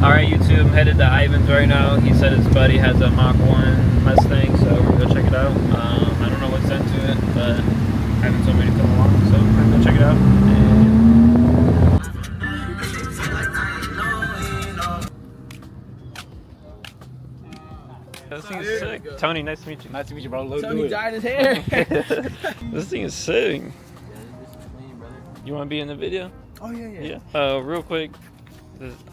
Alright YouTube, I'm headed to Ivan's right now. He said his buddy has a Mach 1 Mustang, so we're gonna go check it out. I don't know what's into it, but Ivan told me to come along, so we're gonna go check it out. This thing is sick. Tony, nice to meet you. Nice to meet you, bro. Tony dyed his hair. This thing is sick. You want to be in the video? Oh yeah. Real quick,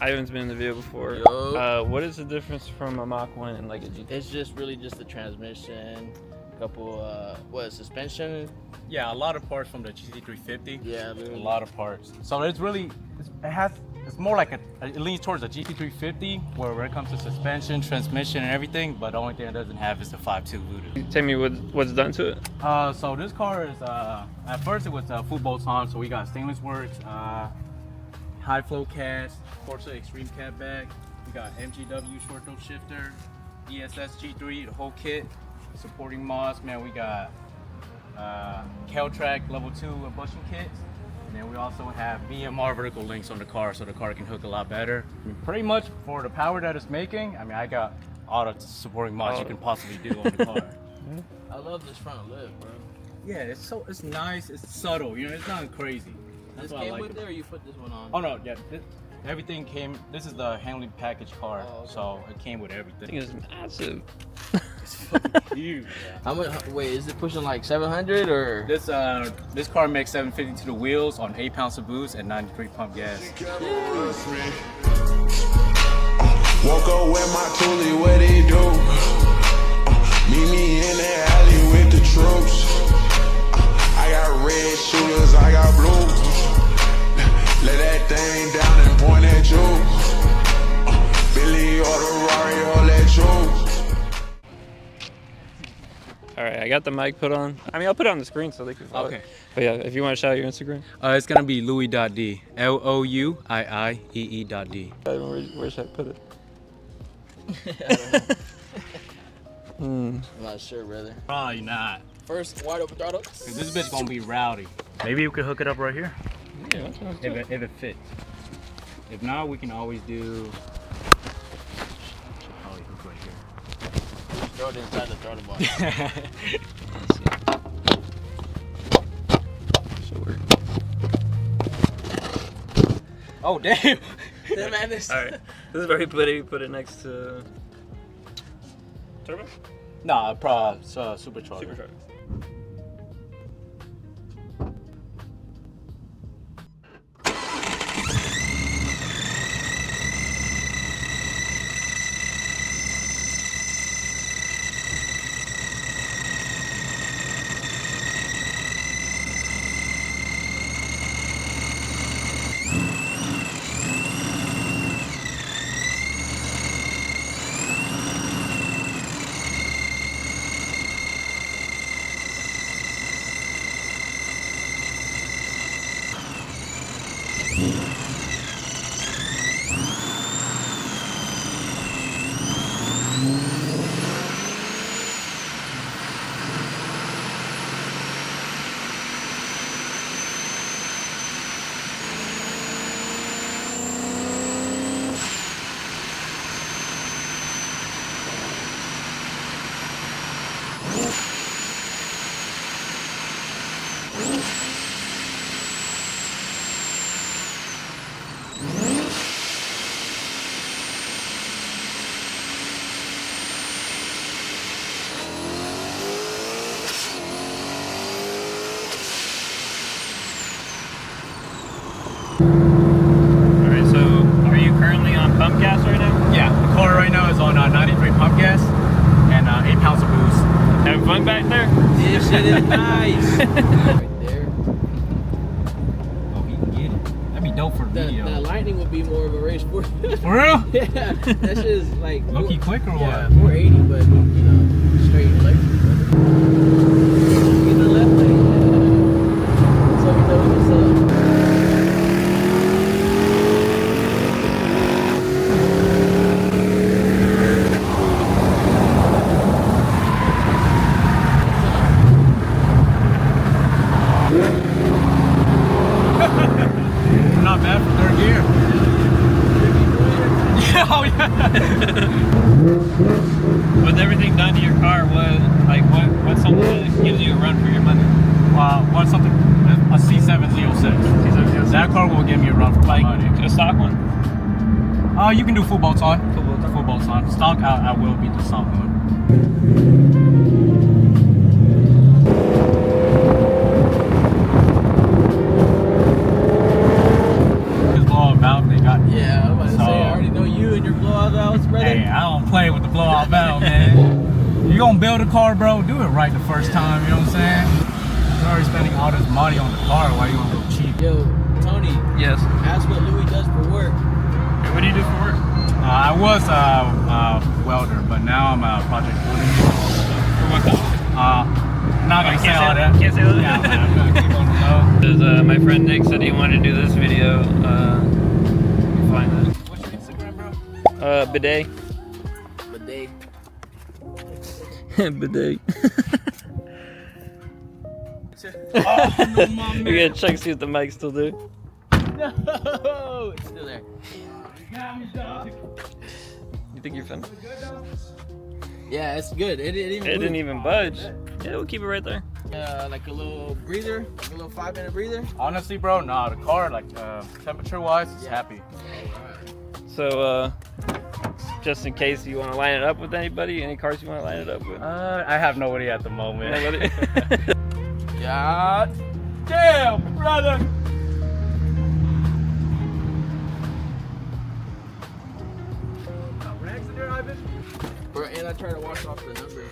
Ivan's been in the video before. Yo. What is the difference from a Mach 1 and like a GT? It's just really just the transmission, couple suspension. Yeah, a lot of parts from the GT350. Yeah, a lot of parts. So it's really, it's more like it leans towards the GT350 where it comes to suspension, transmission, and everything. But the only thing it doesn't have is the 5.2 liter. Tell me what's done to it. So this car is at first it was full bolts on. So we got stainless works, high flow cast, Corsa Extreme cab bag. We got MGW short throw shifter, ESS G3, the whole kit. Supporting moss, man. We got Kel-Track level 2 bushing kits, and then we also have VMR vertical links on the car, so the car can hook a lot better. I mean, pretty much for the power that it's making, I mean, I got all the supporting moss you can possibly do on the car. I love this front lip, bro. Yeah, it's nice, it's subtle, you know, it's not crazy. This came with it, or you put this one on? Oh no, yeah, everything came. This is the handling package car, so it came with everything. This thing is massive. It's fucking huge. How much? Wait, is it pushing like 700 or? This car makes 750 to the wheels on 8 pounds of boost and 93 pump gas. Woke up with my toolie, what they do? Meet me in the alley with the troops. I got red shooters, I got blue. Let that thing down and point at you. Billy or the Rari, all that you. Alright, I got the mic put on. I mean, I'll put it on the screen so they can follow. Okay. But yeah, if you want to shout out your Instagram. It's gonna be Louis.D. LOUIIE.D. Where should I put it? I'm not sure, brother. Probably not. First, wide open throttle. This bitch gonna be rowdy. Maybe we could hook it up right here. Yeah, that's what If it fits. If not, we can always do. Should probably hook right here. Throw it inside the throttle bar. Should work. Oh damn! That man is. Alright, this is where you put it next to turbo? Nah, probably supercharger. Supercharger. Alright, so are you currently on pump gas right now? Yeah, the car right now is on 93 pump gas and 8 pounds of boost. Having fun back there? This shit is nice. Right there. Oh, he can get it. That'd be dope for a video. That Lightning would be more of a race for. For real? Yeah, that shit is like. Low-key quick or yeah, what? 480, but you know, straight electric. Get in the left lane. So we know what's up. Not bad for third gear. Yeah. With everything done to your car, what's something that gives you a run for your money? What's something? A C706. C706. That car will give me a run for my money. A stock one? You can do full bolts on. Full bolts on. Stock, I will be the stock one. Yeah, I was about to say, I already know you and your blowout valves, brother. Hey, I don't play with the blowout valve, man. You gonna build a car, bro? Do it right the first time, you know what I'm saying? You're already spending all this money on the car, why you gonna go cheap? Yo, Tony. Yes. Ask what Louis does for work. Hey, what do you do for work? I was a welder, but now I'm a project coordinator. For what company? Not gonna say all that. Can't say that? Yeah, I'm gonna keep on the low. My friend Nick said he wanted to do this video. Find that. What's your Instagram, bro? Bidet. Bidet. Bidet. Oh, no, my man. We gotta check, see what the mic still do. No, it's still there. You think you're finished? Yeah, it's good. It Didn't even budge. Yeah, we'll keep it right there. Like a little breather, like a little 5-minute breather. Honestly, bro, nah, the car, like, temperature-wise, is happy. So, just in case you want to line it up with anybody, any cars you want to line it up with? I have nobody at the moment. Nobody? God damn, brother. Bro, and I try to wash off the number.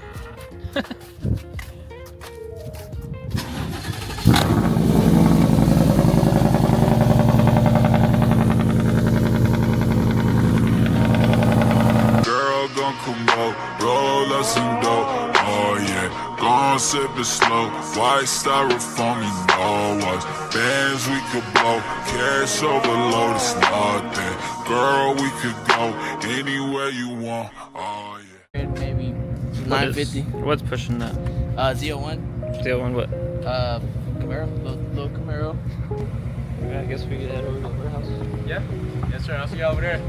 Girl, gon' come out, roll us some dope. Oh yeah, gon' sip it slow. White styrofoam, you know us. Bands we could blow, cash overload, it's nothing. Girl, we could go anywhere you want. Oh yeah. Maybe 950. What's pushing that? Z01. Z01 what? Camaro, little Camaro. Okay, I guess we could head over to the warehouse. Yeah? Yes, sir. I'll see you over there.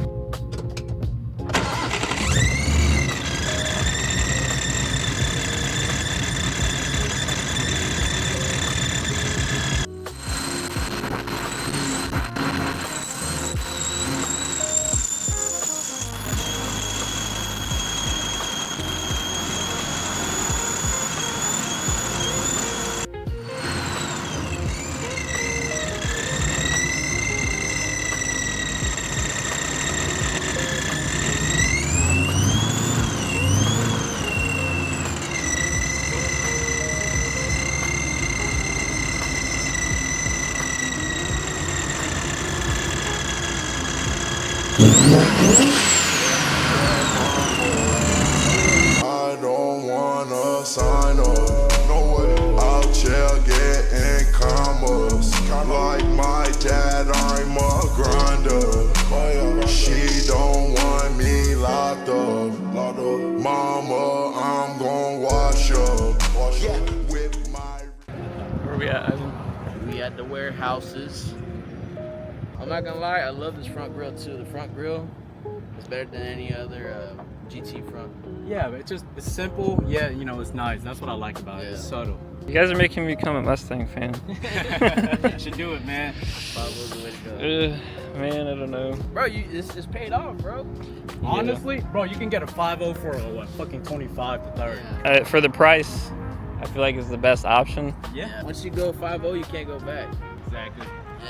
I don't wanna sign up. No way. Out here getting commas. Like my dad, I'm a grinder. She don't want me locked up. Mama, I'm gon' wash up. With my. Where we at, Ivan? We at the warehouses. I'm not gonna lie, I love this front grille too. The front grille is better than any other GT front. Yeah, but it's simple. Yeah, you know, it's nice. That's what I like about it. It's subtle. You guys are making me become a Mustang fan. You should do it, man. 5.0's the way to go. Man, I don't know. Bro, it's paid off, bro. Honestly, bro, you can get a 5.0 for what, fucking 25 to 30. For the price, I feel like it's the best option. Yeah. Once you go 5.0, you can't go back. Exactly.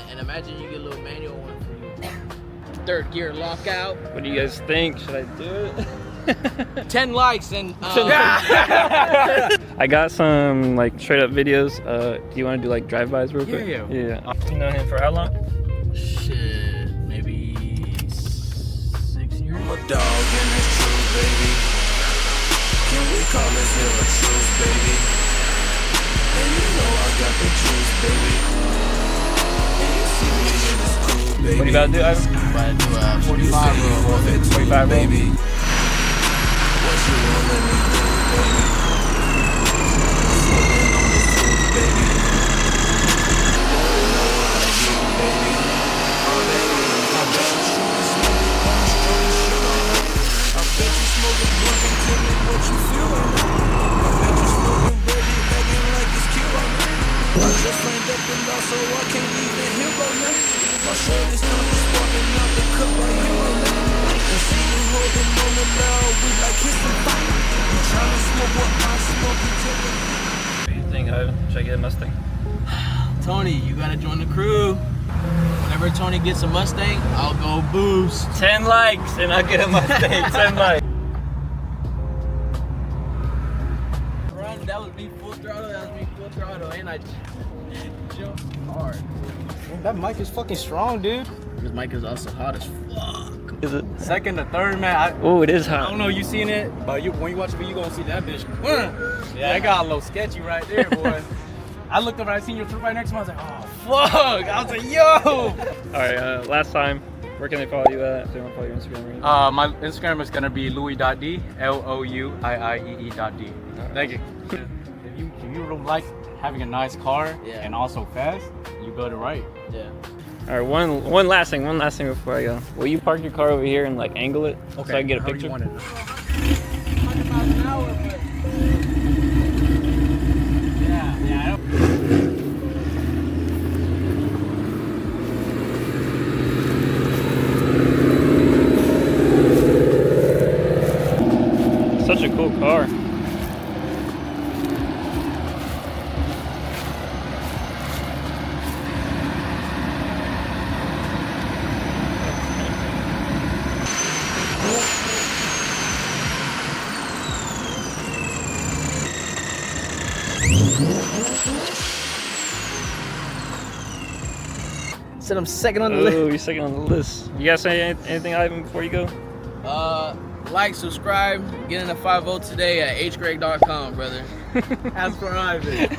And imagine you get a little manual one for you. Third gear lockout. What do you guys think? Should I do it? 10 likes and I got some like straight up videos. Do you want to do like drive-bys real quick? Yeah. You know him for how long? shit, maybe 6 years. I'm a dog in this truth, baby. Can we call this here a truth, baby? And you know I got the juice, baby. And you see me in this cool, baby. What are you about to do, Ivan? About to do 45 roll. 45 roll? baby. What you want let me do, baby? Smoking on this truth, baby. You know what I do, baby. Oh, baby, I'm done shooting smoke. I'm straight shit on the What do you think, Ivan? Should I get a Mustang? Tony, you gotta join the crew. Whenever Tony gets a Mustang, I'll go boost. 10 likes and I'll get a Mustang. 10 likes. Run, that was me full throttle, and I jumped hard. Man, that mic is fucking strong, dude. This mic is also hot as fuck. Is it? Second to third, man. Oh, it is I hot. don't know you seen it, but when you watch the video, you gonna see that bitch. Yeah, that got a little sketchy right there, boy. I looked over, I seen your truck right next to me. I was like, oh fuck! I was like, yo. All right. Last time, where can they follow you at? If they want to follow your Instagram or anything? My Instagram is gonna be louis.d, Louiee.d. Thank you. If you don't like having a nice car and also fast, you go to right. Yeah. All right. One last thing before I go. Will you park your car over here and like angle it so I can get a picture? 100 miles an hour, but Yeah. Such a cool car. said I'm second on the Oh, list. you're second on the list. You guys say anything, Ivan, before you go? Like, subscribe, get in a 5-0 today at hgreg.com, brother. As for Ivan.